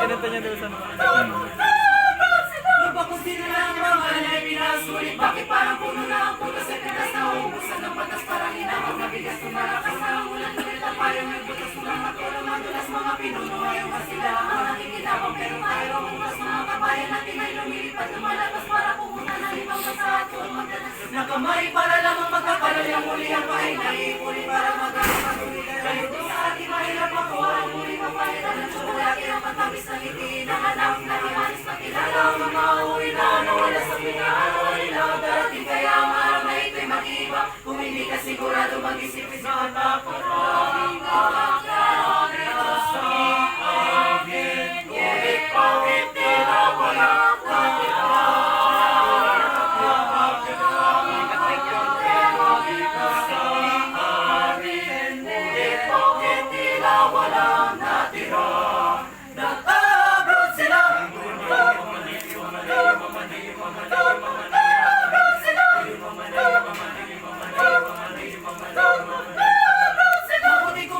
Kinanta niya doon sa bakit parang puno na ang puno sa pitas na uubusan ng batas parang inawag na bigas tumalakas na ang ulan ngunit ang payong nagbutas ng mga tolo madulas mga pinuno ayaw ka sila ang nakikinabang pero tayo umas mga kabayan natin ay lumilipad lumalabas para pumunta ng ibang bansa at magdanas nakamay para lamang magkakaroon yung muli ang pahay naipuli para magaling matuloy kayo sa ating mahirap makuha ang muli papalitan ng tsokolate ang matamis na ngiti ng anak na imanis na kilala ang mga uwi na nawala sa pinahaloy darating kaya ang araw na ito'y mag-iba kung hindi ka sigurado mag-isip-isip at paparaming kakakaroon ito sa akin ngunit bakit tila wala natira napakaraming kakakaroon ito sa akin ngunit bakit tila wala natira nag-abroad sila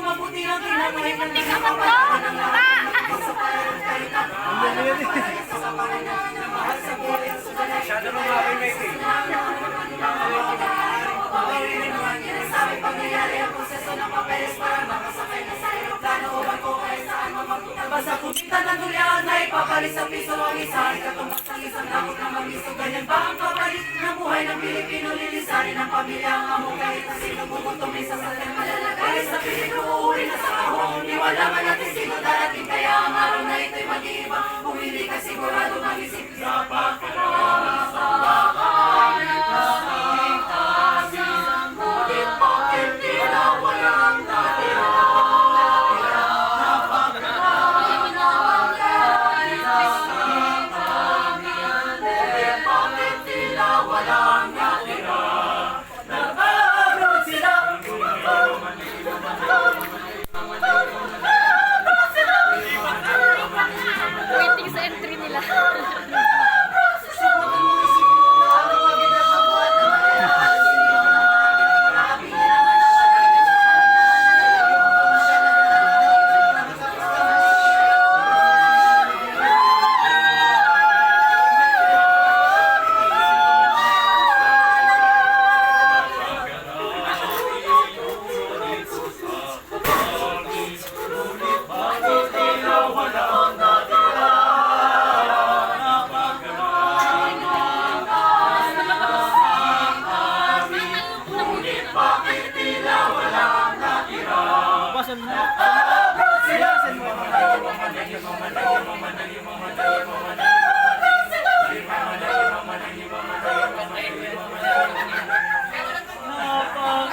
mabuti ang kinakain ng masyado nung mga remake sabi pangyayari ang proseso ng papeles para makasakay na sa aeroplano o barko kaya saan mamagpunta basta kumita ng dulyan na ipapalis sa piso ang isa ikatumbak ng isang lakot na magiso ganyan ba ang kapalit ng buhay ng Pilipino lilisanin ang pamilya ang amo kahit na sino bubutumin sa sakyan malalagay sa piling uuwi na sa kahon iwala man natin sino darating kaya ang araw na ito'y mag-iiba kung hindi ka sigurado mag-isip sa pagkaroon sa bakan kasing kasing ngunit bakit tila walang natira napakaraming nangyari kasing kamihan ngunit bakit tila walang natira nag-abroad sila Waiting sa entry nila.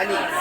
Ali.